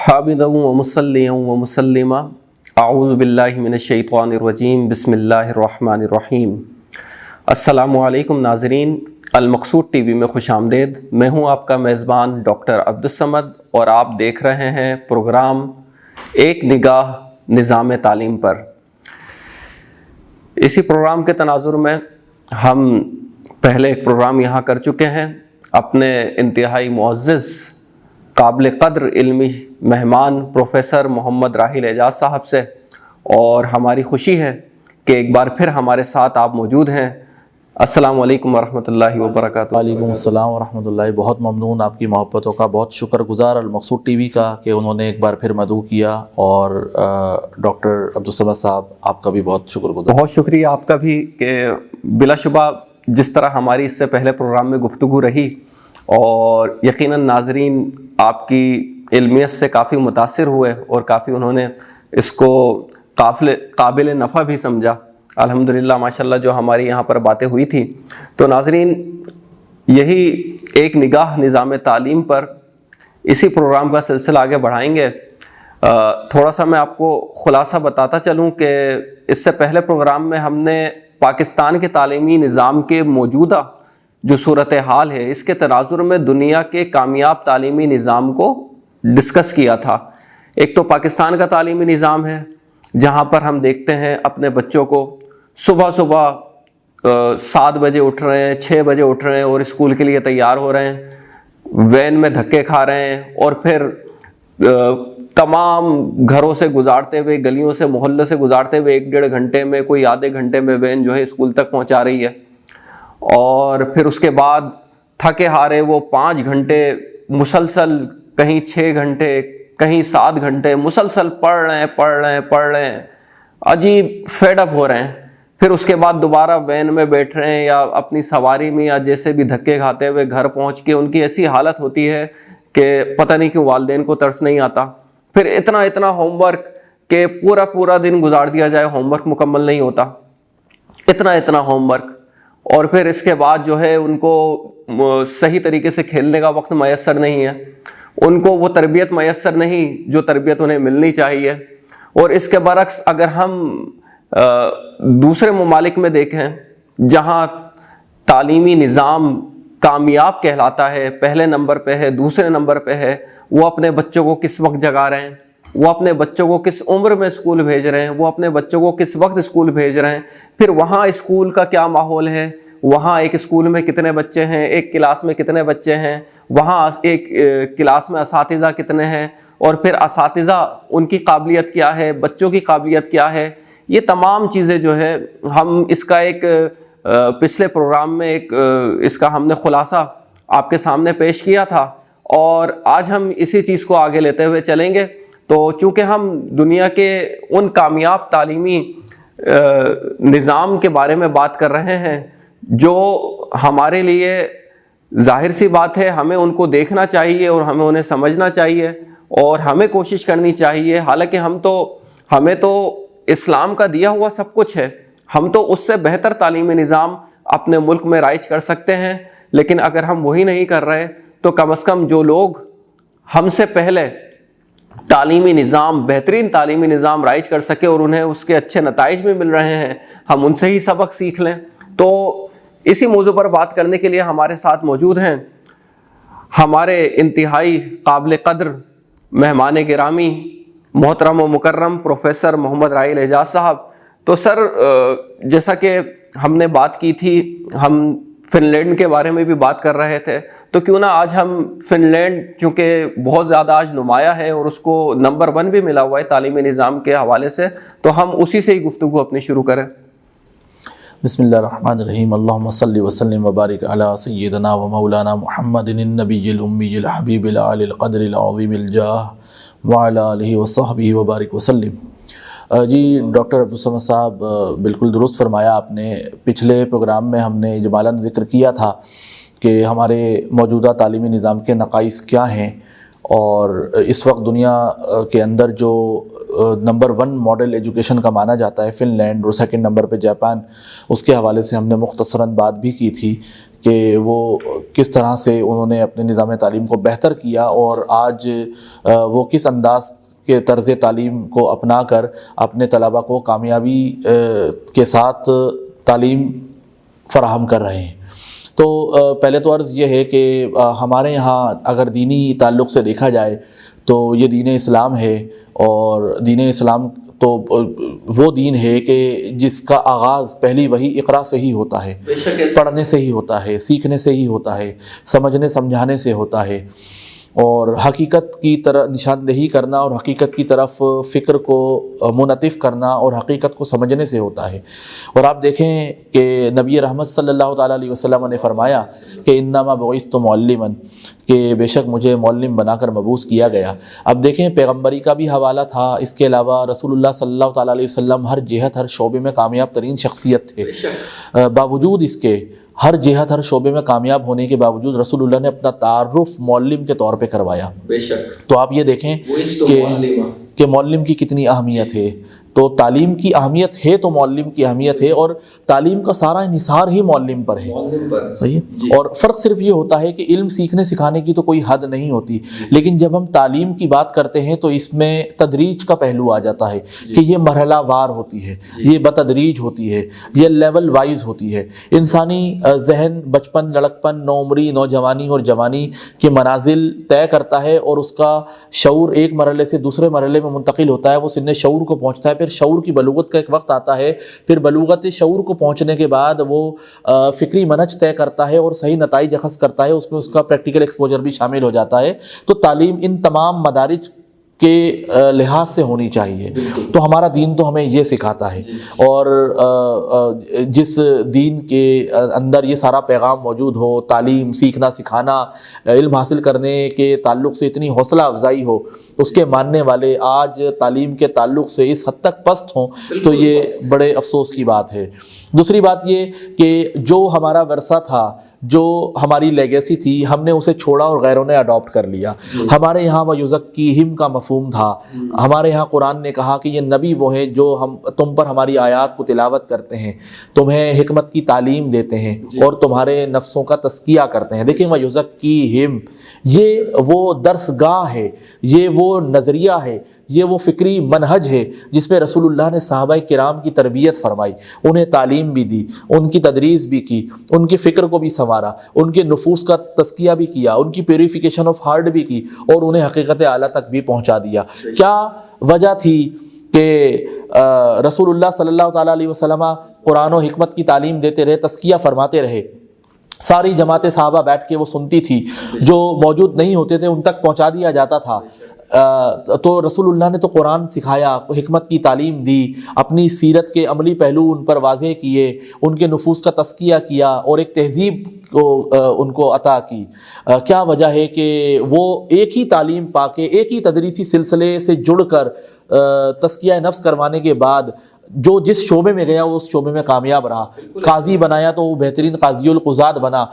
حامدا و مصلیا و مسلما اعوذ باللہ من الشیطان الرجیم بسم اللہ الرحمن الرحیم۔ السلام علیکم ناظرین، المقصود ٹی وی میں خوش آمدید۔ میں ہوں آپ کا میزبان ڈاکٹر عبدالصمد اور آپ دیکھ رہے ہیں پروگرام ایک نگاہ نظام تعلیم پر۔ اسی پروگرام کے تناظر میں ہم پہلے ایک پروگرام یہاں کر چکے ہیں اپنے انتہائی معزز قابل قدر علمی مہمان پروفیسر محمد راحیل اعجاز صاحب سے، اور ہماری خوشی ہے کہ ایک بار پھر ہمارے ساتھ آپ موجود ہیں۔ السلام علیکم ورحمۃ اللہ وبرکاتہ۔ وعلیکم السلام ورحمۃ اللہ۔ بہت ممنون آپ کی محبتوں کا، بہت شکر گزار المقصود ٹی وی کا کہ انہوں نے ایک بار پھر مدعو کیا، اور ڈاکٹر عبدالصمد صاحب آپ کا بھی بہت شکر گزار۔ بہت شکریہ آپ کا بھی کہ بلا شبہ جس طرح ہماری اس سے پہلے پروگرام میں گفتگو رہی اور یقیناً ناظرین آپ کی علمیت سے کافی متاثر ہوئے اور کافی انہوں نے اس کو قابل نفع بھی سمجھا الحمدللہ ماشاءاللہ جو ہماری یہاں پر باتیں ہوئی تھی۔ تو ناظرین، یہی ایک نگاہ نظام تعلیم پر اسی پروگرام کا سلسلہ آگے بڑھائیں گے۔ تھوڑا سا میں آپ کو خلاصہ بتاتا چلوں کہ اس سے پہلے پروگرام میں ہم نے پاکستان کے تعلیمی نظام کے موجودہ جو صورتحال ہے اس کے تناظر میں دنیا کے کامیاب تعلیمی نظام کو ڈسکس کیا تھا۔ ایک تو پاکستان کا تعلیمی نظام ہے جہاں پر ہم دیکھتے ہیں اپنے بچوں کو صبح 7 بجے اٹھ رہے ہیں، 6 بجے اٹھ رہے ہیں اور اسکول کے لیے تیار ہو رہے ہیں، وین میں دھکے کھا رہے ہیں، اور پھر تمام گھروں سے گزارتے ہوئے، گلیوں سے، محلے سے گزارتے ہوئے 1-1.5 گھنٹے میں، کوئی آدھے گھنٹے میں وین جو ہے اسکول تک پہنچا رہی ہے، اور پھر اس کے بعد تھکے ہارے وہ 5 گھنٹے مسلسل، کہیں 6 گھنٹے، کہیں 7 گھنٹے مسلسل پڑھ رہے ہیں، عجیب فیڈ اپ ہو رہے ہیں۔ پھر اس کے بعد دوبارہ وین میں بیٹھ رہے ہیں یا اپنی سواری میں یا جیسے بھی دھکے کھاتے ہوئے گھر پہنچ کے ان کی ایسی حالت ہوتی ہے کہ پتہ نہیں کیوں والدین کو ترس نہیں آتا۔ پھر اتنا ہوم ورک کہ پورا دن گزار دیا جائے، ہوم ورک مکمل نہیں ہوتا، اتنا ہوم ورک، اور پھر اس کے بعد جو ہے ان کو صحیح طریقے سے کھیلنے کا وقت میسر نہیں ہے، ان کو وہ تربیت میسر نہیں جو تربیت انہیں ملنی چاہیے۔ اور اس کے برعکس اگر ہم دوسرے ممالک میں دیکھیں جہاں تعلیمی نظام کامیاب کہلاتا ہے، پہلے نمبر پہ ہے، دوسرے نمبر پہ ہے، وہ اپنے بچوں کو کس وقت جگا رہے ہیں، وہ اپنے بچوں کو کس عمر میں اسکول بھیج رہے ہیں، وہ اپنے بچوں کو کس وقت اسکول بھیج رہے ہیں، پھر وہاں اسکول کا کیا ماحول ہے، وہاں ایک اسکول میں کتنے بچے ہیں، ایک کلاس میں کتنے بچے ہیں، وہاں ایک کلاس میں اساتذہ کتنے ہیں، اور پھر اساتذہ ان کی قابلیت کیا ہے، بچوں کی قابلیت کیا ہے، یہ تمام چیزیں جو ہے ہم اس کا ایک پچھلے پروگرام میں اس کا ہم نے خلاصہ آپ کے سامنے پیش کیا تھا، اور آج ہم اسی چیز کو آگے لیتے ہوئے چلیں گے۔ تو چونکہ ہم دنیا کے ان کامیاب تعلیمی نظام کے بارے میں بات کر رہے ہیں جو ہمارے لیے ظاہر سی بات ہے ہمیں ان کو دیکھنا چاہیے اور ہمیں انہیں سمجھنا چاہیے اور ہمیں کوشش کرنی چاہیے، حالانکہ ہمیں تو اسلام کا دیا ہوا سب کچھ ہے، ہم تو اس سے بہتر تعلیمی نظام اپنے ملک میں رائج کر سکتے ہیں، لیکن اگر ہم وہی نہیں کر رہے تو کم از کم جو لوگ ہم سے پہلے تعلیمی نظام، بہترین تعلیمی نظام رائج کر سکے اور انہیں اس کے اچھے نتائج بھی مل رہے ہیں، ہم ان سے ہی سبق سیکھ لیں۔ تو اسی موضوع پر بات کرنے کے لیے ہمارے ساتھ موجود ہیں ہمارے انتہائی قابل قدر مہمان گرامی محترم و مکرم پروفیسر محمد راحیل اعجاز صاحب۔ تو سر، جیسا کہ ہم نے بات کی تھی، ہم فن لینڈ کے بارے میں بھی بات کر رہے تھے، تو کیوں نہ آج ہم فن لینڈ چونکہ بہت زیادہ آج نمایاں ہے اور اس کو نمبر 1 بھی ملا ہوا ہے تعلیمی نظام کے حوالے سے، تو ہم اسی سے ہی گفتگو اپنی شروع کریں۔ بسم اللہ الرحمن الرحیم۔ اللہم صلی وسلم وبارک علی سیدنا و مولانا محمد النبی الامی الحبیب العالی القدر العظیم الجاہ وعلی آلہ وصحبہ وبارک وسلم۔ جی ڈاکٹر عبدالصمد صاحب، بالکل درست فرمایا آپ نے۔ پچھلے پروگرام میں ہم نے اجمالاً ذکر کیا تھا کہ ہمارے موجودہ تعلیمی نظام کے نقائص کیا ہیں، اور اس وقت دنیا کے اندر جو نمبر 1 ماڈل ایجوکیشن کا مانا جاتا ہے فن لینڈ، اور 2nd نمبر پہ جاپان، اس کے حوالے سے ہم نے مختصراً بات بھی کی تھی کہ وہ کس طرح سے انہوں نے اپنے نظام تعلیم کو بہتر کیا اور آج وہ کس انداز کے طرز تعلیم کو اپنا کر اپنے طلباء کو کامیابی کے ساتھ تعلیم فراہم کر رہے ہیں۔ تو پہلے تو عرض یہ ہے کہ ہمارے یہاں اگر دینی تعلق سے دیکھا جائے تو یہ دین اسلام ہے، اور دین اسلام تو وہ دین ہے کہ جس کا آغاز پہلی وحی اقرا سے ہی ہوتا ہے، پڑھنے سے ہی ہوتا ہے، سیکھنے سے ہی ہوتا ہے، سمجھنے سمجھانے سے ہوتا ہے، اور حقیقت کی طرح نشاندہی کرنا اور حقیقت کی طرف فکر کو منعطف کرنا اور حقیقت کو سمجھنے سے ہوتا ہے۔ اور آپ دیکھیں کہ نبی رحمت صلی اللہ تعالیٰ علیہ وسلم نے فرمایا کہ انما بعثت معلما، کہ بے شک مجھے معلم بنا کر مبعوث کیا گیا۔ اب دیکھیں پیغمبری کا بھی حوالہ تھا، اس کے علاوہ رسول اللہ صلی اللہ تعالیٰ علیہ وسلم ہر جہت ہر شعبے میں کامیاب ترین شخصیت تھے، باوجود اس کے ہر جہت ہر شعبے میں کامیاب ہونے کے باوجود رسول اللہ نے اپنا تعارف معلم کے طور پہ کروایا۔ بے شک تو آپ یہ دیکھیں کہ معلم کی کتنی اہمیت ہے۔ تو تعلیم کی اہمیت ہے تو معلم کی اہمیت ہے، اور تعلیم کا سارا انحصار ہی معلم پر ہے، صحیح ہے۔ اور فرق صرف یہ ہوتا ہے کہ علم سیکھنے سکھانے کی تو کوئی حد نہیں ہوتی، لیکن جب ہم تعلیم کی بات کرتے ہیں تو اس میں تدریج کا پہلو آ جاتا ہے کہ یہ مرحلہ وار ہوتی ہے، یہ بتدریج ہوتی ہے، یہ لیول وائز ہوتی ہے۔ انسانی ذہن بچپن، لڑکپن، نوعمری، نوجوانی اور جوانی کے منازل طے کرتا ہے، اور اس کا شعور ایک مرحلے سے دوسرے مرحلے میں منتقل ہوتا ہے، وہ سن شعور کو پہنچتا ہے، پھر شعور کی بلوغت کا ایک وقت آتا ہے، پھر بلوغت شعور کو پہنچنے کے بعد وہ فکری منہج طے کرتا ہے اور صحیح نتائج اخذ کرتا ہے، اس میں اس کا پریکٹیکل ایکسپوجر بھی شامل ہو جاتا ہے۔ تو تعلیم ان تمام مدارج کے لحاظ سے ہونی چاہیے۔ تو ہمارا دین تو ہمیں یہ سکھاتا ہے، اور جس دین کے اندر یہ سارا پیغام موجود ہو، تعلیم، سیکھنا سکھانا، علم حاصل کرنے کے تعلق سے اتنی حوصلہ افزائی ہو، اس کے ماننے والے آج تعلیم کے تعلق سے اس حد تک پست ہوں، تو یہ بڑے افسوس کی بات ہے۔ دوسری بات یہ کہ جو ہمارا ورثہ تھا، جو ہماری لیگیسی تھی، ہم نے اسے چھوڑا اور غیروں نے اڈاپٹ کر لیا۔ ہمارے یہاں وَيُزَكِّيهِمْ کا مفہوم تھا، ہمارے یہاں قرآن نے کہا کہ یہ نبی وہ ہیں جو تم پر ہماری آیات کو تلاوت کرتے ہیں، تمہیں حکمت کی تعلیم دیتے ہیں اور تمہارے نفسوں کا تزکیہ کرتے ہیں۔ دیکھیں وَيُزَكِّيهِمْ، یہ وہ درس گاہ ہے، یہ وہ نظریہ ہے، یہ وہ فکری منہج ہے جس پہ رسول اللہ نے صحابہ کرام کی تربیت فرمائی، انہیں تعلیم بھی دی، ان کی تدریس بھی کی، ان کی فکر کو بھی سنوارا، ان کے نفوس کا تزکیہ بھی کیا، ان کی پیوریفیکیشن آف ہارٹ بھی کی، اور انہیں حقیقت اعلیٰ تک بھی پہنچا دیا۔ کیا وجہ تھی کہ رسول اللہ صلی اللہ تعالیٰ علیہ وسلم قرآن و حکمت کی تعلیم دیتے رہے، تزکیہ فرماتے رہے، ساری جماعت صحابہ بیٹھ کے وہ سنتی تھی، جو موجود نہیں ہوتے تھے ان تک پہنچا دیا جاتا تھا۔ تو رسول اللہ نے تو قرآن سکھایا، حکمت کی تعلیم دی، اپنی سیرت کے عملی پہلو ان پر واضح کیے، ان کے نفوس کا تزکیہ کیا اور ایک تہذیب کو ان کو عطا کی۔ کیا وجہ ہے کہ وہ ایک ہی تعلیم پا کے، ایک ہی تدریسی سلسلے سے جڑ کر تزکیہ نفس کروانے کے بعد جو جس شعبے میں گیا وہ اس شعبے میں کامیاب رہا۔ قاضی بنایا تو وہ بہترین قاضی القضات بنا،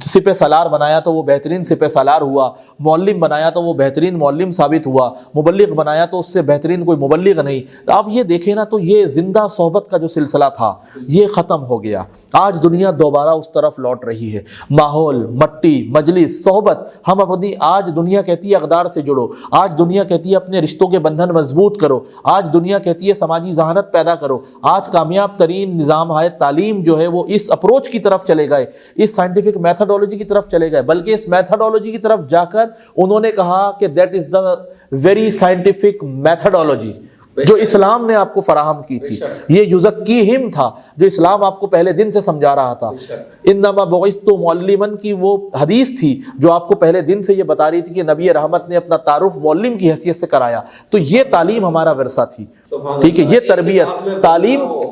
سپہ سالار بنایا تو وہ بہترین سپہ سالار ہوا، معلم بنایا تو وہ بہترین معلم ثابت ہوا، مبلغ بنایا تو اس سے بہترین کوئی مبلغ نہیں۔ آپ یہ دیکھیں نا، تو یہ زندہ صحبت کا جو سلسلہ تھا یہ ختم ہو گیا۔ آج دنیا دوبارہ اس طرف لوٹ رہی ہے، ماحول، مٹی، مجلس، صحبت، ہم اپنی آج دنیا کہتی ہے اقدار سے جڑو، آج دنیا کہتی ہے اپنے رشتوں کے بندھن مضبوط کرو، آج دنیا کہتی ہے سماجی ذہانت پیدا کرو۔ آج کامیاب ترین نظام ہے تعلیم جو ہے وہ اس اپروچ کی طرف چلے گئے، اس سائنٹیفک میتھڈولوجی کی طرف چلے گئے، بلکہ اس میتھڈولوجی کی طرف جا کر انہوں نے کہا کہ that is the very scientific methodology جو اسلام نے آپ کو فراہم کی تھی۔ یہ یزکیہم تھا جو اسلام آپ کو پہلے دن سے سمجھا رہا تھا۔ انما بعثت معلما کی وہ حدیث تھی جو آپ کو پہلے دن سے یہ بتا رہی تھی کہ نبی رحمت نے اپنا تعارف معلم کی حیثیت سے کرایا۔ تو یہ تعلیم ہمارا ورثہ تھی، ٹھیک ہے، یہ تربیت،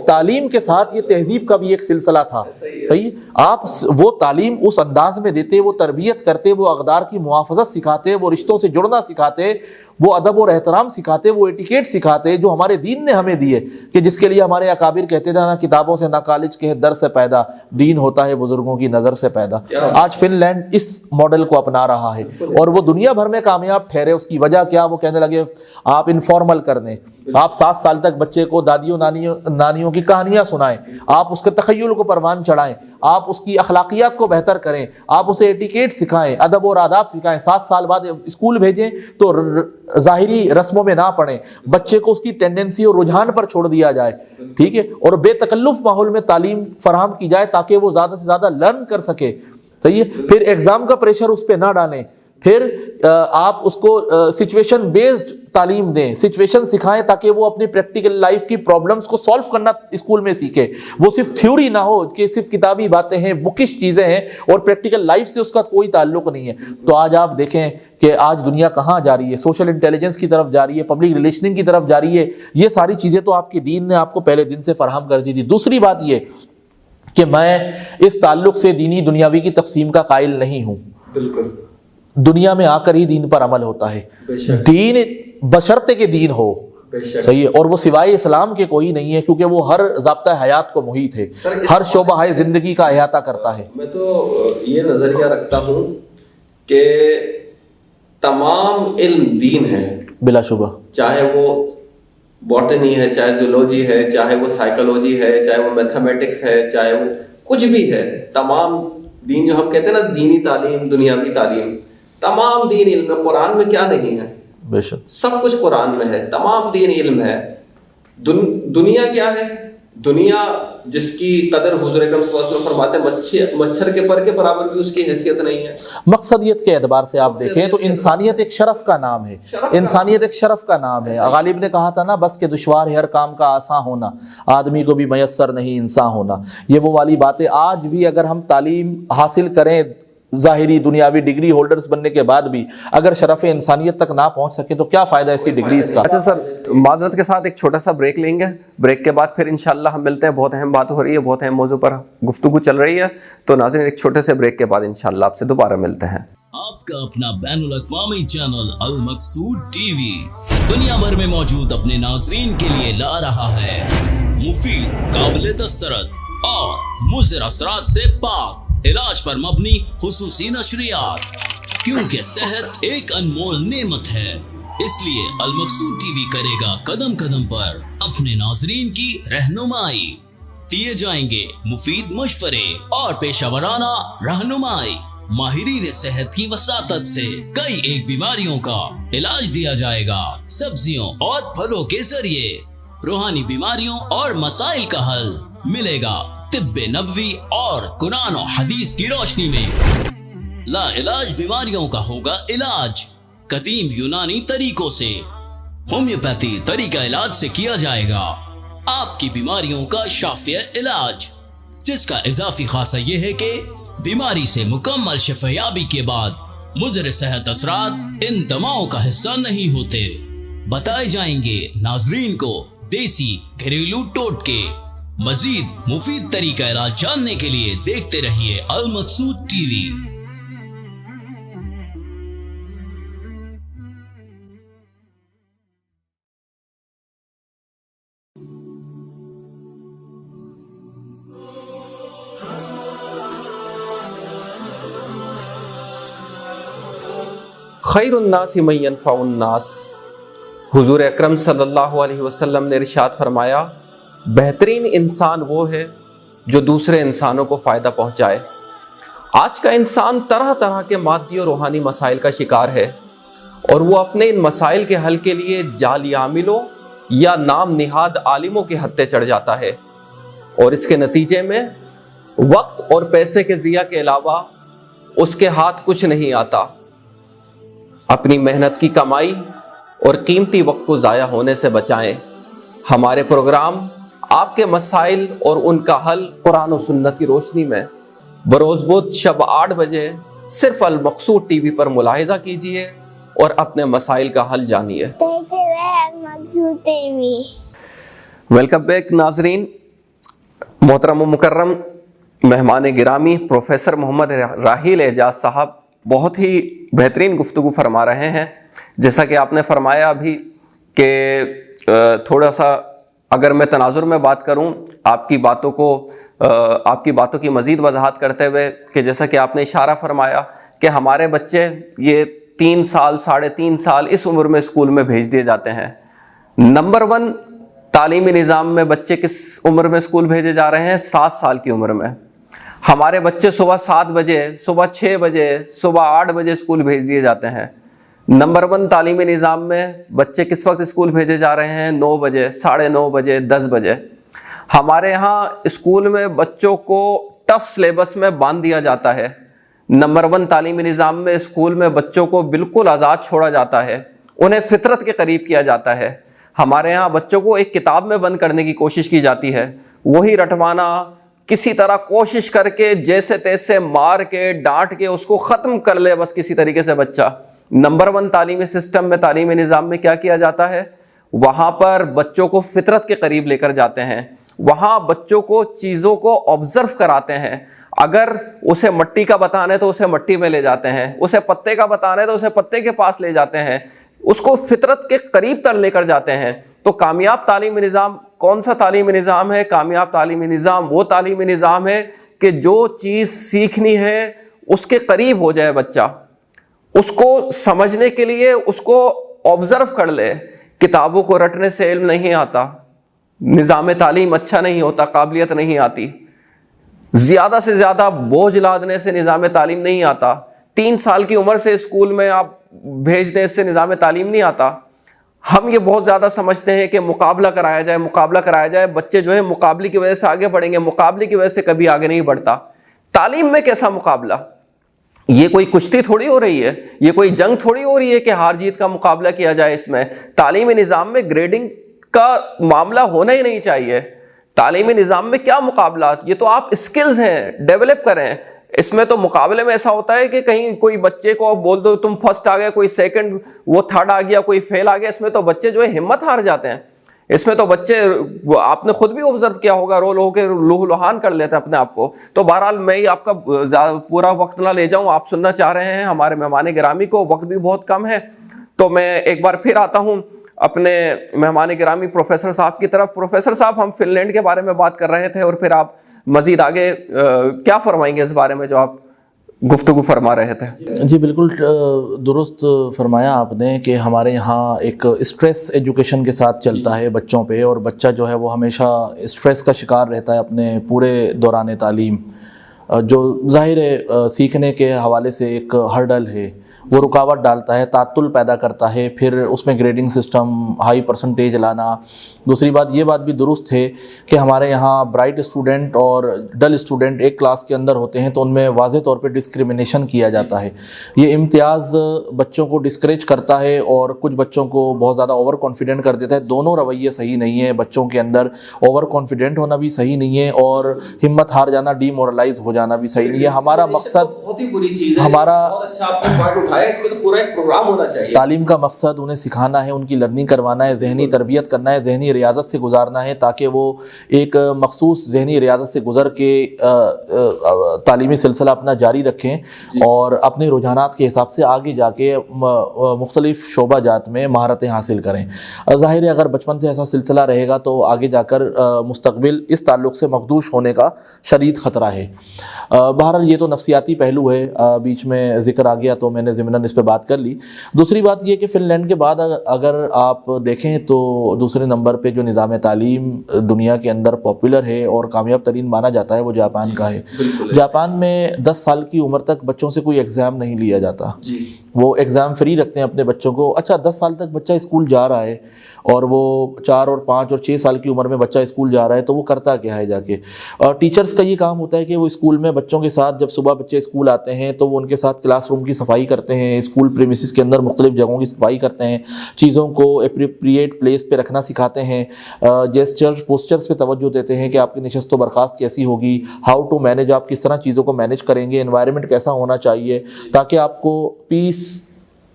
تعلیم کے ساتھ یہ تہذیب کا بھی ایک سلسلہ تھا، صحیح۔ آپ وہ تعلیم اس انداز میں دیتے، وہ تربیت کرتے، وہ اقدار کی محافظت سکھاتے، وہ رشتوں سے جڑنا سکھاتے، وہ ادب اور احترام سکھاتے، وہ ایٹیکیٹ سکھاتے جو ہمارے دین نے ہمیں دیے، کہ جس کے لیے ہمارے اکابر کہتے تھے نہ کتابوں سے نہ کالج کے در سے پیدا، دین ہوتا ہے بزرگوں کی نظر سے پیدا۔ آج فن لینڈ اس ماڈل کو اپنا رہا ہے اور وہ دنیا بھر میں کامیاب ٹھہرے۔ اس کی وجہ کیا؟ وہ کہنے لگے آپ انفارمل کر دیں، آپ 7 سال تک بچے کو دادیوں نانیوں کی کہانیاں سنائیں، آپ اس کے تخیل کو پروان چڑھائیں، آپ اس کی اخلاقیات کو بہتر کریں، آپ اسے ایٹیکیٹ سکھائیں، ادب اور آداب سکھائیں۔ 7 سال بعد اسکول بھیجیں تو ظاہری رسموں میں نہ پڑھیں، بچے کو اس کی ٹینڈنسی اور رجحان پر چھوڑ دیا جائے، ٹھیک ہے، اور بے تکلف ماحول میں تعلیم فراہم کی جائے تاکہ وہ زیادہ سے زیادہ لرن کر سکے، صحیح ہے۔ پھر ایگزام کا پریشر اس پہ نہ ڈالیں، پھر آپ اس کو سچویشن بیسڈ تعلیم دیں، سچویشن سکھائیں تاکہ وہ اپنی پریکٹیکل لائف کی پرابلمز کو سالو کرنا اسکول میں سیکھے۔ وہ صرف تھیوری نہ ہو کہ صرف کتابی باتیں ہیں، بکش چیزیں ہیں اور پریکٹیکل لائف سے اس کا کوئی تعلق نہیں ہے۔ تو آج آپ دیکھیں کہ آج دنیا کہاں جا رہی ہے، سوشل انٹیلیجنس کی طرف جا رہی ہے، پبلک ریلیشننگ کی طرف جا رہی ہے۔ یہ ساری چیزیں تو آپ کے دین نے آپ کو پہلے دن سے فراہم کر دی تھی۔ دوسری بات یہ کہ میں اس تعلق سے دینی دنیاوی کی تقسیم کا قائل نہیں ہوں۔ بالکل، دنیا میں آ کر ہی دین پر عمل ہوتا ہے، دین بشرطے کہ دین ہو، صحیح ہے، اور وہ سوائے اسلام کے کوئی نہیں ہے، کیونکہ وہ ہر ضابطہ حیات کو محیط ہے، ہر شعبہ زندگی کا احاطہ کرتا ہے۔ میں تو یہ نظریہ رکھتا ہوں کہ تمام علم دین ہے، بلا شبہ، چاہے وہ باٹنی ہے، چاہے زولوجی ہے، چاہے وہ سائیکولوجی ہے، چاہے وہ میتھمیٹکس ہے، چاہے وہ کچھ بھی ہے، تمام دین جو ہم کہتے ہیں نا دینی تعلیم، دنیاوی تعلیم، تمام دین علم ہے۔ قرآن میں کیا نہیں ہے؟ بے شک سب کچھ قرآن میں ہے، تمام دین علم ہے۔ دنیا کیا ہے؟ دنیا جس کی قدر حضور اکرم صلی اللہ علیہ وسلم فرماتے ہیں مچھر کے پر کے برابر بھی اس کی حیثیت نہیں ہے۔ مقصدیت کے اعتبار سے آپ دیکھیں تو انسانیت ایک شرف کا نام ہے، انسانیت ایک شرف کا نام ہے۔ غالب نے کہا تھا نا، بس کہ دشوار ہے ہر کام کا آسان ہونا، آدمی کو بھی میسر نہیں انسان ہونا۔ یہ وہ والی باتیں آج بھی اگر ہم تعلیم حاصل کریں، ظاہری دنیاوی ڈگری ہولڈرز بننے کے بعد بھی اگر شرف انسانیت تک نہ پہنچ سکے تو کیا فائدہ اس کی ڈگریز کا؟ اچھا سر، معذرت کے ساتھ ایک چھوٹا سا بریک لیں گے، بریک کے بعد پھر انشاءاللہ ہم ملتے ہیں۔ بہت اہم بات ہو رہی ہے، بہت اہم موضوع پر گفتگو چل رہی ہے، تو ناظرین ایک چھوٹے سے بریک کے بعد انشاءاللہ آپ سے دوبارہ ملتے ہیں۔ آپ کا اپنا بین الاقوامی چینل المقصود ٹی وی دنیا بھر میں موجود اپنے ناظرین کے لیے لا رہا ہے مفید، قابل دسترس اور مضر اثرات سے پاک علاج پر مبنی خصوصی نشریات، کیونکہ صحت ایک انمول نعمت ہے، اس لیے المقصود ٹی وی کرے گا قدم قدم پر اپنے ناظرین کی رہنمائی، دیے جائیں گے مفید مشورے اور پیشہ ورانہ رہنمائی، ماہرین صحت کی وساطت سے کئی ایک بیماریوں کا علاج دیا جائے گا، سبزیوں اور پھلوں کے ذریعے روحانی بیماریوں اور مسائل کا حل ملے گا، طب نبوی اور قرآن و حدیث کی روشنی میں لا علاج بیماریوں کا ہوگا علاج قدیم یونانی طریقوں سے، ہومیوپیتھی طریقہ علاج سے کیا جائے گا آپ کی بیماریوں کا شافیہ علاج، جس کا اضافی خاصہ یہ ہے کہ بیماری سے مکمل شفا یابی کے بعد مضر صحت اثرات ان دواؤں کا حصہ نہیں ہوتے۔ بتائے جائیں گے ناظرین کو دیسی گھریلو ٹوٹکے۔ مزید مفید طریقہ علاج جاننے کے لیے دیکھتے رہیے المقصود ٹی وی۔ خیر الناس من ینفع الناس، حضور اکرم صلی اللہ علیہ وسلم نے ارشاد فرمایا بہترین انسان وہ ہے جو دوسرے انسانوں کو فائدہ پہنچائے۔ آج کا انسان طرح طرح کے مادی اور روحانی مسائل کا شکار ہے، اور وہ اپنے ان مسائل کے حل کے لیے جعلی عاملوں یا نام نہاد عالموں کے ہتھے چڑھ جاتا ہے، اور اس کے نتیجے میں وقت اور پیسے کے ضیاع کے علاوہ اس کے ہاتھ کچھ نہیں آتا۔ اپنی محنت کی کمائی اور قیمتی وقت کو ضائع ہونے سے بچائیں۔ ہمارے پروگرام آپ کے مسائل اور ان کا حل قرآن و سنت کی روشنی میں بروز بدھ شب 8 بجے صرف المقصود ٹی وی پر ملاحظہ کیجیے اور اپنے مسائل کا حل جانیے۔ ویلکم بیک ناظرین، محترم و مکرم مہمان گرامی پروفیسر محمد راحیل اعجاز صاحب بہت ہی بہترین گفتگو فرما رہے ہیں، جیسا کہ آپ نے فرمایا ابھی کہ تھوڑا سا اگر میں تناظر میں بات کروں آپ کی باتوں کی مزید وضاحت کرتے ہوئے، کہ جیسا کہ آپ نے اشارہ فرمایا کہ ہمارے بچے یہ 3 سال 3.5 سال اس عمر میں اسکول میں بھیج دیے جاتے ہیں۔ نمبر 1 تعلیمی نظام میں بچے کس عمر میں اسکول بھیجے جا رہے ہیں؟ 7 سال کی عمر میں۔ ہمارے بچے صبح 7 بجے، صبح 6 بجے، صبح 8 بجے اسکول بھیج دیے جاتے ہیں۔ نمبر 1 تعلیمی نظام میں بچے کس وقت اسکول بھیجے جا رہے ہیں؟ 9 بجے، 9:30 بجے، 10 بجے۔ ہمارے ہاں اسکول میں بچوں کو ٹف سلیبس میں باندھ دیا جاتا ہے۔ نمبر 1 تعلیمی نظام میں اسکول میں بچوں کو بالکل آزاد چھوڑا جاتا ہے، انہیں فطرت کے قریب کیا جاتا ہے۔ ہمارے ہاں بچوں کو ایک کتاب میں بند کرنے کی کوشش کی جاتی ہے، وہی رٹوانا، کسی طرح کوشش کر کے جیسے تیسے مار کے ڈانٹ کے اس کو ختم کر لے بس کسی طریقے سے بچہ۔ نمبر 1 تعلیمی سسٹم میں، تعلیمی نظام میں کیا کیا جاتا ہے؟ وہاں پر بچوں کو فطرت کے قریب لے کر جاتے ہیں، وہاں بچوں کو چیزوں کو آبزرو کراتے ہیں۔ اگر اسے مٹی کا بتانا ہے تو اسے مٹی میں لے جاتے ہیں، اسے پتے کا بتانا ہے تو اسے پتے کے پاس لے جاتے ہیں، اس کو فطرت کے قریب تر لے کر جاتے ہیں۔ تو کامیاب تعلیمی نظام کون سا تعلیمی نظام ہے؟ کامیاب تعلیمی نظام وہ تعلیمی نظام ہے کہ جو چیز سیکھنی ہے اس کے قریب ہو جائے بچہ، اس کو سمجھنے کے لیے اس کو آبزرو کر لے۔ کتابوں کو رٹنے سے علم نہیں آتا، نظام تعلیم اچھا نہیں ہوتا، قابلیت نہیں آتی، زیادہ سے زیادہ بوجھ لادنے سے نظام تعلیم نہیں آتا، 3 سال کی عمر سے اسکول میں آپ بھیج دیں اس سے نظام تعلیم نہیں آتا۔ ہم یہ بہت زیادہ سمجھتے ہیں کہ مقابلہ کرایا جائے، بچے جو ہے مقابلے کی وجہ سے آگے بڑھیں گے، مقابلے کی وجہ سے کبھی آگے نہیں بڑھتا۔ تعلیم میں کیسا مقابلہ؟ یہ کوئی کشتی تھوڑی ہو رہی ہے، یہ کوئی جنگ تھوڑی ہو رہی ہے کہ ہار جیت کا مقابلہ کیا جائے۔ اس میں تعلیمی نظام میں گریڈنگ کا معاملہ ہونا ہی نہیں چاہیے۔ تعلیمی نظام میں کیا مقابلات؟ یہ تو آپ اسکلز ہیں، ڈیولپ کریں۔ اس میں تو مقابلے میں ایسا ہوتا ہے کہ کہیں کوئی بچے کو بول دو تم فرسٹ آ گیا، کوئی سیکنڈ، وہ تھرڈ آ گیا، کوئی فیل آ گیا، اس میں تو بچے جو ہے ہمت ہار جاتے ہیں۔ اس میں تو بچے، آپ نے خود بھی آبزرو کیا ہوگا، رول ہو کے لوہ لہان کر لیتے ہیں اپنے آپ کو۔ تو بہرحال میں آپ کا پورا وقت نہ لے جاؤں، آپ سننا چاہ رہے ہیں ہمارے مہمان گرامی کو، وقت بھی بہت کم ہے، تو میں ایک بار پھر آتا ہوں اپنے مہمان گرامی پروفیسر صاحب کی طرف۔ پروفیسر صاحب، ہم فن لینڈ کے بارے میں بات کر رہے تھے اور پھر آپ مزید آگے کیا فرمائیں گے اس بارے میں جو آپ گفتگو فرما رہے تھے؟ جی بالکل درست فرمایا آپ نے کہ ہمارے یہاں ایک اسٹریس ایجوکیشن کے ساتھ چلتا ہے بچوں پہ، اور بچہ جو ہے وہ ہمیشہ اسٹریس کا شکار رہتا ہے اپنے پورے دوران تعلیم، جو ظاہر ہے سیکھنے کے حوالے سے ایک ہرڈل ہے، وہ رکاوٹ ڈالتا ہے، تعطل پیدا کرتا ہے۔ پھر اس میں گریڈنگ سسٹم، ہائی پرسنٹیج لانا۔ دوسری بات یہ بات بھی درست ہے کہ ہمارے یہاں برائٹ اسٹوڈنٹ اور ڈل اسٹوڈنٹ ایک کلاس کے اندر ہوتے ہیں، تو ان میں واضح طور پہ ڈسکریمنیشن کیا جاتا ہے۔ یہ امتیاز بچوں کو ڈسکریج کرتا ہے اور کچھ بچوں کو بہت زیادہ اوور کانفیڈنٹ کر دیتا ہے۔ دونوں رویے صحیح نہیں ہے، بچوں کے اندر اوور کانفیڈنٹ ہونا بھی صحیح نہیں ہے اور ہمت ہار جانا، ڈی مورلائز ہو جانا بھی صحیح نہیں ہے۔ ہمارا مقصد، بہت ہی بری چیز ہے، ہمارا اس میں تو پورا ایک پروگرام ہونا چاہیے۔ تعلیم کا مقصد انہیں سکھانا ہے، ان کی لرننگ کروانا ہے، ذہنی تربیت کرنا ہے، ذہنی ریاضت سے گزارنا ہے، تاکہ وہ ایک مخصوص ذہنی ریاضت سے گزر کے تعلیمی سلسلہ اپنا جاری رکھیں اور اپنے رجحانات کے حساب سے آگے جا کے مختلف شعبہ جات میں مہارتیں حاصل کریں۔ ظاہر ہے اگر بچپن سے ایسا سلسلہ رہے گا تو آگے جا کر مستقبل اس تعلق سے مخدوش ہونے کا شدید خطرہ ہے۔ بہرحال یہ تو نفسیاتی پہلو ہے، بیچ میں ذکر آ گیا تو میں نے ضمناً اس پہ بات کر لی۔ دوسری بات یہ کہ فن لینڈ کے بعد اگر آپ دیکھیں تو دوسرے نمبر پہ جو نظام تعلیم دنیا کے اندر پاپولر ہے اور کامیاب ترین مانا جاتا ہے وہ جاپان کا ہے۔ جاپان میں 10 سال کی عمر تک بچوں سے کوئی ایگزام نہیں لیا جاتا، وہ ایگزام فری رکھتے ہیں اپنے بچوں کو۔ اچھا 10 سال تک بچہ اسکول جا رہا ہے اور وہ 4 اور 5 اور 6 سال کی عمر میں بچہ اسکول جا رہا ہے تو وہ کرتا کیا ہے جا کے؟ ٹیچرز کا یہ کام ہوتا ہے کہ وہ اسکول میں بچوں کے ساتھ، جب صبح بچے اسکول آتے ہیں تو وہ ان کے ساتھ کلاس روم کی صفائی کرتے ہیں، اسکول پریمیسز کے اندر مختلف جگہوں کی صفائی کرتے ہیں، چیزوں کو اپروپریٹ پلیس پہ رکھنا سکھاتے ہیں، جیسچرز پوسچرز پہ توجہ دیتے ہیں کہ آپ کی نشست و برخاست کیسی ہوگی، ہاؤ ٹو مینیج، آپ کس طرح چیزوں کو مینیج کریں گے، انوائرمنٹ کیسا ہونا چاہیے تاکہ آپ کو پیس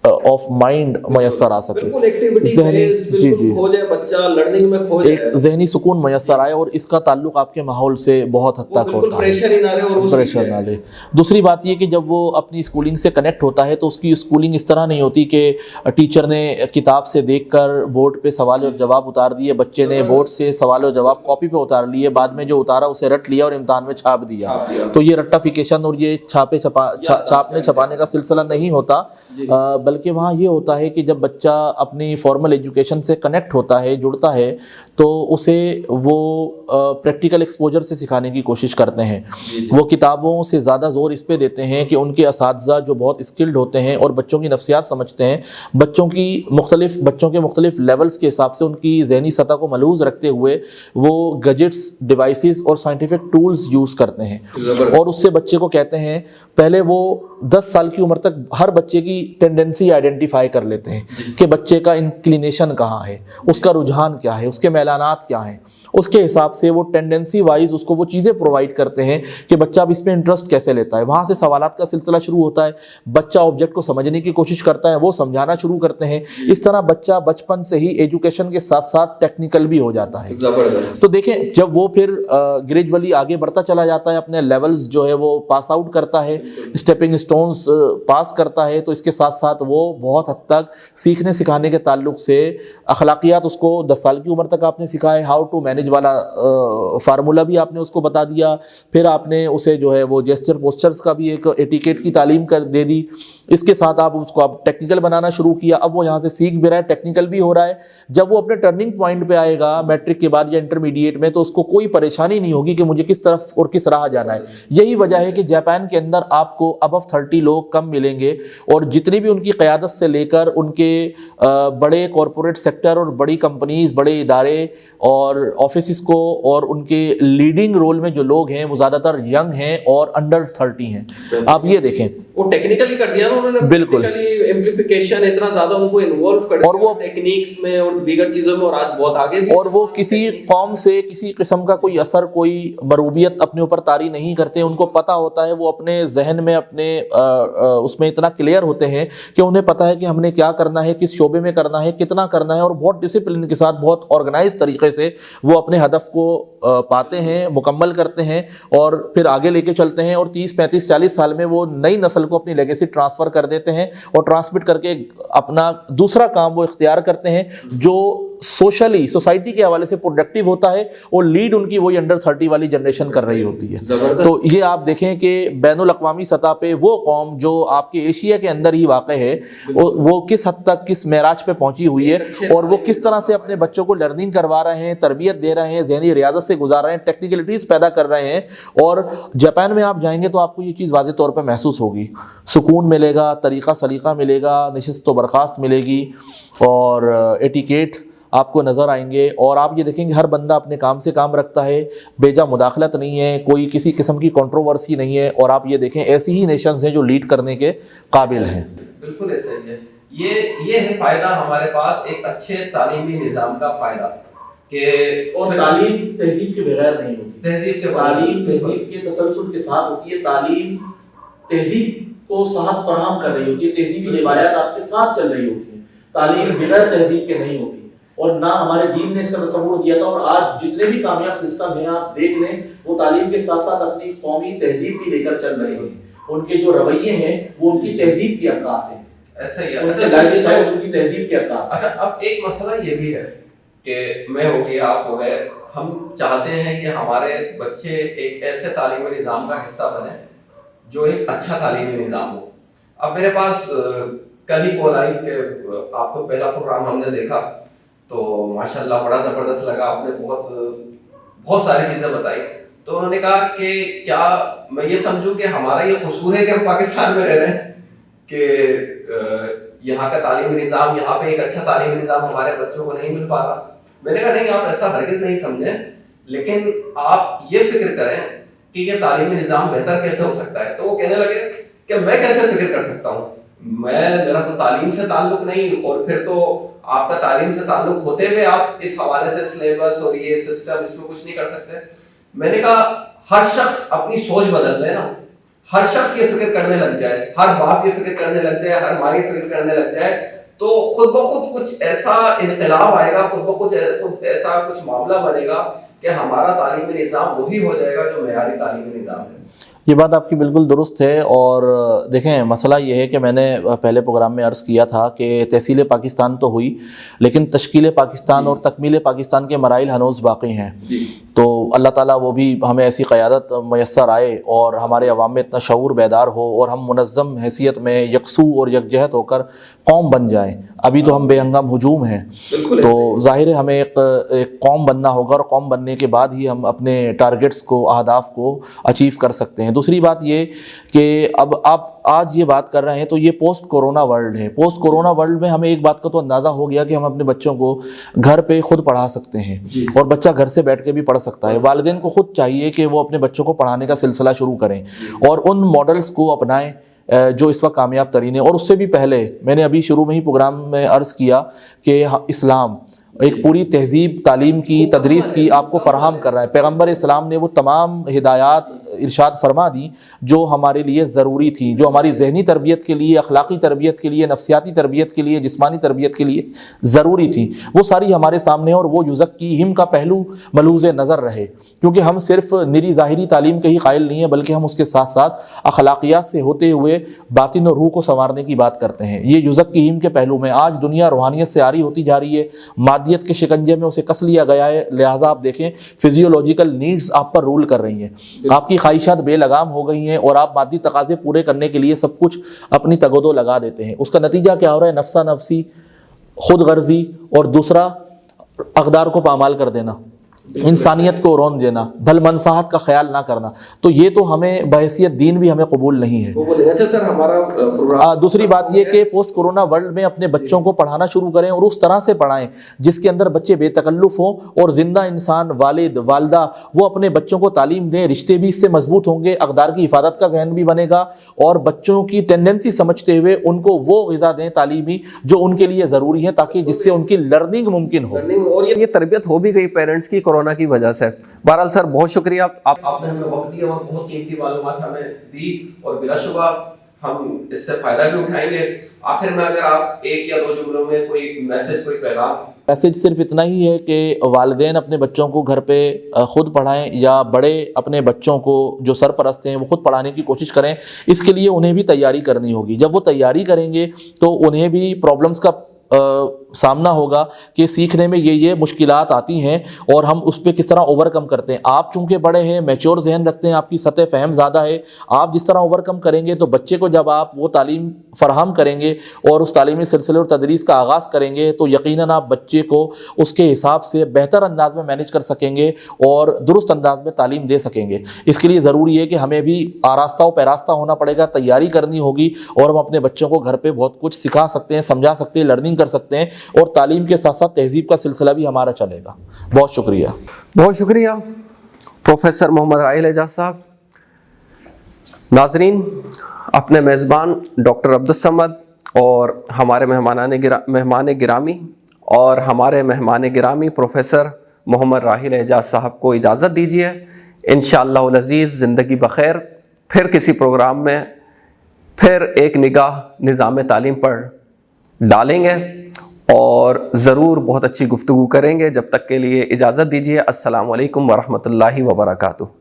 آف مائنڈ میسر آ سکے, بالکل ایکٹیویٹی ذہنی بالکل کھو جائے بچہ, لرننگ میں کھو جائے, ایک ذہنی سکون میسر آئے, اور اس کا تعلق آپ کے ماحول سے بہت حد تک ہوتا ہے, پریشر ہی نہ رہے اور پریشر نہ لے. دوسری بات یہ کہ جب وہ اپنی اسکولنگ سے کنیکٹ ہوتا ہے تو اس کی اسکولنگ اس طرح نہیں ہوتی کہ ٹیچر نے کتاب سے دیکھ کر بورڈ پہ سوال اور جواب اتار دیے, بچے نے بورڈ سے سوال اور جواب کاپی پہ اتار لیے, بعد میں جو اتارا اسے رٹ لیا اور امتحان میں چھاپ دیا. تو یہ رٹافیکیشن اور یہ چھاپنے چھپانے کا سلسلہ نہیں ہوتا, بلکہ وہاں یہ ہوتا ہے کہ جب بچہ اپنی فارمل ایجوکیشن سے کنیکٹ ہوتا ہے, جڑتا ہے, تو اسے وہ پریکٹیکل ایکسپوجر سے سکھانے کی کوشش کرتے ہیں. وہ کتابوں سے زیادہ زور اس پہ دیتے ہیں کہ ان کے اساتذہ جو بہت اسکلڈ ہوتے ہیں اور بچوں کی نفسیات سمجھتے ہیں, بچوں کے مختلف لیولز کے حساب سے ان کی ذہنی سطح کو ملحوظ رکھتے ہوئے وہ گیجٹس, ڈیوائسز اور سائنٹیفک ٹولز یوز کرتے ہیں. اور اس سے بچے کو کہتے ہیں, پہلے وہ 10 سال کی عمر تک ہر بچے کی ٹینڈنسی آئیڈینٹیفائی کر لیتے ہیں کہ بچے کا انکلینیشن کہاں ہے, اس کا رجحان کیا ہے, اس کے میلانات کیا ہیں. اس کے حساب سے وہ ٹینڈنسی وائز اس کو وہ چیزیں پرووائڈ کرتے ہیں کہ بچہ اب اس میں انٹرسٹ کیسے لیتا ہے. وہاں سے سوالات کا سلسلہ شروع ہوتا ہے, بچہ آبجیکٹ کو سمجھنے کی کوشش کرتا ہے, وہ سمجھانا شروع کرتے ہیں. اس طرح بچہ بچپن سے ہی ایجوکیشن کے ساتھ ساتھ ٹیکنیکل بھی ہو جاتا ہے. زبردست. تو دیکھیں جب وہ پھر گریجولی آگے بڑھتا چلا جاتا ہے, اپنے لیولز جو ہے وہ پاس آؤٹ کرتا ہے, اسٹیپنگ اسٹونز پاس کرتا ہے, تو اس کے ساتھ ساتھ وہ بہت حد تک سیکھنے سکھانے کے تعلق سے اخلاقیات اس کو 10 سال کی عمر تک آپ نے سکھائے, ہاؤ ٹو مینج والا فارمولا بھی آپ نے اس کو بتا دیا, پھر آپ نے اسے جو ہے وہ جیسچر پوسچرز کا بھی ایک ایٹیکیٹ کی تعلیم کر دے دی. اس کے ساتھ آپ اس کو آپ ٹیکنیکل بنانا شروع کیا. اب وہ یہاں سے سیکھ بھی رہا ہے, ٹیکنیکل بھی ہو رہا ہے. جب وہ اپنے ٹرننگ پوائنٹ پہ آئے گا میٹرک کے بعد یا انٹرمیڈیٹ میں, تو اس کو کوئی پریشانی نہیں ہوگی کہ مجھے کس طرف اور کس راہ جانا ہے. یہی وجہ ہے کہ جاپان کے اندر آپ کو ابو 30 لوگ کم ملیں گے, اور جتنی بھی ان کی قیادت سے لے کر ان کے بڑے کارپوریٹ سیکٹر اور بڑی کمپنیز, بڑے ادارے اور آفیسز کو, اور ان کے لیڈنگ رول میں جو لوگ ہیں وہ زیادہ تر ینگ ہیں اور انڈر 30 ہیں. آپ یہ دیکھیں وہ ٹیکنیکلی کر دیا نا انہوں نے, بالکل ایمپلیفیکیشن اتنا زیادہ ان کو انوالو کر دیا, اور وہ ٹیکنیکس میں اور دیگر چیزوں میں, اور آج بہت آگے بھی. اور وہ کسی قوم سے کسی قسم کا کوئی اثر, کوئی مروبیت اپنے اوپر طاری نہیں کرتے. ان کو پتہ ہوتا ہے, وہ اپنے ذہن میں اپنے اس میں اتنا کلیئر ہوتے ہیں کہ انہیں پتہ ہے کہ ہم نے کیا کرنا ہے, کس شعبے میں کرنا ہے, کتنا کرنا ہے, اور بہت ڈسپلن کے ساتھ بہت آرگنائز طریقے سے وہ اپنے ہدف کو پاتے ہیں, مکمل کرتے ہیں, اور پھر آگے لے کے چلتے ہیں. اور 30 35 40 سال میں وہ نئی نسل کو اپنی لیگیسی ٹرانسفر کر دیتے ہیں, اور ٹرانسمٹ کر کے اپنا دوسرا کام وہ اختیار کرتے ہیں جو سوشلی سوسائٹی کے حوالے سے پروڈکٹیو ہوتا ہے, اور لیڈ ان کی وہی انڈر 30 والی جنریشن کر رہی ہوتی ہے. تو یہ آپ دیکھیں کہ بین الاقوامی سطح پہ وہ قوم جو آپ کے ایشیا کے اندر ہی واقع ہے, وہ کس حد تک کس معراج پہ پہنچی ہوئی ہے, اور وہ کس طرح سے اپنے بچوں کو لرننگ کروا رہے ہیں, تربیت دے رہے ہیں, ذہنی ریاضت سے گزار رہے ہیں, ٹیکنیکلٹیز پیدا کر رہے ہیں. اور جاپان میں آپ جائیں گے تو آپ کو یہ چیز واضح طور پہ محسوس ہوگی, سکون ملے گا, طریقہ سلیقہ ملے گا, نشست و برخاست ملے گی, اور ایٹیکیٹ آپ کو نظر آئیں گے. اور آپ یہ دیکھیں گے ہر بندہ اپنے کام سے کام رکھتا ہے, بیجا مداخلت نہیں ہے, کوئی کسی قسم کی کنٹروورسی نہیں ہے. اور آپ یہ دیکھیں ایسی ہی نیشنز ہیں جو لیڈ کرنے کے قابل ہیں. بالکل ایسا ہی ہے. یہ ہے فائدہ ہمارے پاس ایک اچھے تعلیمی نظام کا فائدہ, کہ اور تعلیم تہذیب کے بغیر نہیں ہوتی. تعلیم تہذیب کے تسلسل کے ساتھ ہوتی ہے. تعلیم تہذیب کو صحت فراہم کر رہی ہوتی ہے, تہذیبی روایات آپ کے ساتھ چل رہی ہوتی ہیں. تعلیم بغیر تہذیب کے نہیں ہوتی, اور نہ ہمارے دین نے اس کا تصور دیا تھا. اور آج جتنے بھی کامیاب سسٹم ہیں آپ دیکھ لیں, وہ تعلیم کے ساتھ ساتھ اپنی قومی تہذیب بھی لے کر چل رہے ہیں. ان کے جو رویے ہیں وہ ان کی تہذیب کی عکاس ہیں. ایسا ہی ہے, ان کی تہذیب کی عکاس. اچھا, اب ایک مسئلہ یہ بھی ہے کہ میں ہو گیا, آپ ہو گئے, ہم چاہتے ہیں کہ ہمارے بچے ایک ایسے تعلیمی نظام کا حصہ بنے جو ایک اچھا تعلیمی نظام ہو. اب میرے پاس کل ہی کال آئی کہ آپ کو پہلا پروگرام ہم نے دیکھا تو ماشاءاللہ بڑا زبردست لگا, آپ نے بہت ساری چیزیں بتائی. تو انہوں نے کہا کہ کیا میں یہ سمجھوں کہ ہمارا یہ قصور ہے کہ ہم پاکستان میں رہ رہے ہیں, کہ یہاں کا تعلیمی نظام, یہاں پہ ایک اچھا تعلیمی نظام ہمارے بچوں کو نہیں مل پا رہا. میں نے کہا نہیں, آپ ایسا ہرگز نہیں سمجھیں, لیکن آپ یہ فکر کریں کہ یہ تعلیمی نظام بہتر کیسے ہو سکتا ہے. تو وہ کہنے لگے کہ میں کیسے فکر کر سکتا ہوں, میرا تو تعلیم سے تعلق نہیں, اور پھر تو آپ کا تعلیم سے تعلق ہوتے ہوئے آپ اس حوالے سے سلیبس اور یہ سسٹم اس میں کچھ نہیں کر سکتے. میں نے کہا ہر شخص اپنی سوچ بدل لے نا, ہر شخص یہ فکر کرنے لگ جائے، ہر باپ یہ فکر کرنے لگ جائے، ہر ماں یہ فکر کرنے لگ جائے، تو خود بخود کچھ ایسا انقلاب آئے گا، خود بخود ایسا کچھ معاملہ بنے گا کہ ہمارا تعلیمی نظام وہی ہو جائے گا جو معیاری تعلیمی نظام ہے۔ یہ بات آپ کی بالکل درست ہے، اور دیکھیں مسئلہ یہ ہے کہ میں نے پہلے پروگرام میں عرض کیا تھا کہ تحصیل پاکستان تو ہوئی، لیکن تشکیل پاکستان اور تکمیل پاکستان کے مراحل ہنوز باقی ہیں۔ تو اللہ تعالیٰ وہ بھی ہمیں ایسی قیادت میسر آئے اور ہمارے عوام میں اتنا شعور بیدار ہو اور ہم منظم حیثیت میں یکسو اور یکجہت ہو کر قوم بن جائیں۔ ابھی تو ہم بے ہنگام ہجوم ہیں، تو ظاہر ہے ہمیں ایک قوم بننا ہوگا، اور قوم بننے کے بعد ہی ہم اپنے ٹارگٹس کو، اہداف کو اچیو کر سکتے ہیں۔ دوسری بات یہ کہ اب آپ آج یہ بات کر رہے ہیں تو یہ پوسٹ کورونا ورلڈ ہے۔ پوسٹ کورونا ورلڈ میں ہمیں ایک بات کا تو اندازہ ہو گیا کہ ہم اپنے بچوں کو گھر پہ خود پڑھا سکتے ہیں، اور بچہ گھر سے بیٹھ کے بھی پڑھ سکتا ہے۔ والدین کو خود چاہیے کہ وہ اپنے بچوں کو پڑھانے کا سلسلہ شروع کریں اور ان ماڈلز کو اپنائیں جو اس وقت کامیاب ترین ہے۔ اور اس سے بھی پہلے میں نے ابھی شروع میں ہی پروگرام میں عرض کیا کہ اسلام ایک پوری تہذیب، تعلیم کی، تدریس کی آپ کو فراہم کر رہا ہے۔ پیغمبر اسلام نے وہ تمام ہدایات ارشاد فرما دی جو ہمارے لیے ضروری تھی، جو ہماری ذہنی تربیت کے لیے، اخلاقی تربیت کے لیے، نفسیاتی تربیت کے لیے، جسمانی تربیت کے لیے ضروری تھی، وہ ساری ہمارے سامنے ہیں۔ اور وہ یزکیہم کا پہلو ملوز نظر رہے، کیونکہ ہم صرف نری ظاہری تعلیم کے ہی قائل نہیں ہیں، بلکہ ہم اس کے ساتھ ساتھ اخلاقیات سے ہوتے ہوئے باطن اور روح کو سنوارنے کی بات کرتے ہیں۔ یہ یزکیہم کے پہلو میں آج دنیا روحانیت سے عاری ہوتی جا رہی ہے، مادیت کے شکنجے میں اسے کس لیا گیا ہے، لہذا آپ دیکھیں فزیولوجیکل نیڈز آپ پر رول کر رہی ہیں، آپ کی خواہشات بے لگام ہو گئی ہیں، اور آپ مادی تقاضے پورے کرنے کے لیے سب کچھ اپنی تگودو لگا دیتے ہیں۔ اس کا نتیجہ کیا ہو رہا ہے؟ نفسا نفسی، خود غرضی، اور دوسرا اقدار کو پامال کر دینا، انسانیت کو رون دینا، بھل منصاحت کا خیال نہ کرنا۔ تو یہ تو ہمیں بحیثیت دین بھی ہمیں قبول نہیں ہے۔ اچھا سر، ہمارا دوسری بات یہ کہ پوسٹ کورونا ورلڈ میں اپنے بچوں کو پڑھانا شروع کریں، اور اس طرح سے پڑھائیں جس کے اندر بچے بے تکلف ہوں، اور زندہ انسان، والد والدہ وہ اپنے بچوں کو تعلیم دیں، رشتے بھی اس سے مضبوط ہوں گے، اقدار کی حفاظت کا ذہن بھی بنے گا، اور بچوں کی ٹینڈنسی سمجھتے ہوئے ان کو وہ غذا دیں تعلیمی جو ان کے لیے ضروری ہے، تاکہ جس سے ان کی لرننگ ممکن ہو۔ اور یہ تربیت ہو بھی گئی پیرنٹس کی کورونا کی وجہ سے۔ بہرحال سر بہت شکریہ، آپ نے ہمیں وقت دیا اور بہت قیمتی معلومات ہمیں دی، اور بلا شبہ ہم اس سے فائدہ بھی اٹھائیں گے۔ آخر میں اگر آپ ایک یا دو جملوں میں کوئی میسج، کوئی پیغام۔ میسج صرف اتنا ہی ہے کہ والدین اپنے بچوں کو گھر پہ خود پڑھائیں، یا بڑے اپنے بچوں کو جو سرپرست ہیں وہ خود پڑھانے کی کوشش کریں۔ اس کے لیے انہیں بھی تیاری کرنی ہوگی۔ جب وہ تیاری کریں گے تو انہیں بھی پرابلمس کا سامنا ہوگا کہ سیکھنے میں یہ مشکلات آتی ہیں، اور ہم اس پہ کس طرح اوورکم کرتے ہیں۔ آپ چونکہ بڑے ہیں، میچور ذہن رکھتے ہیں، آپ کی سطح فہم زیادہ ہے، آپ جس طرح اوورکم کریں گے تو بچے کو جب آپ وہ تعلیم فراہم کریں گے اور اس تعلیمی سلسلے اور تدریس کا آغاز کریں گے تو یقیناً آپ بچے کو اس کے حساب سے بہتر انداز میں مینیج کر سکیں گے اور درست انداز میں تعلیم دے سکیں گے۔ اس کے لیے ضروری ہے کہ ہمیں بھی آراستہ و پیراستہ ہونا پڑے گا، تیاری کرنی ہوگی، اور ہم اپنے بچوں کو گھر پہ بہت کچھ سکھا سکتے ہیں، سمجھا سکتے ہیں، لرننگ کر سکتے ہیں، اور تعلیم کے ساتھ ساتھ تہذیب کا سلسلہ بھی ہمارا چلے گا۔ بہت شکریہ۔ بہت شکریہ پروفیسر محمد راحیل اعجاز صاحب۔ ناظرین، اپنے میزبان ڈاکٹر عبدالصمد اور ہمارے مہمان گرامی اور ہمارے مہمان گرامی پروفیسر محمد راحیل اعجاز صاحب کو اجازت دیجیے۔ انشاءاللہ العزیز زندگی بخیر پھر کسی پروگرام میں پھر ایک نگاہ نظام تعلیم پر ڈالیں گے، اور ضرور بہت اچھی گفتگو کریں گے۔ جب تک کے لیے اجازت دیجیے۔ السلام علیکم ورحمۃ اللہ وبرکاتہ۔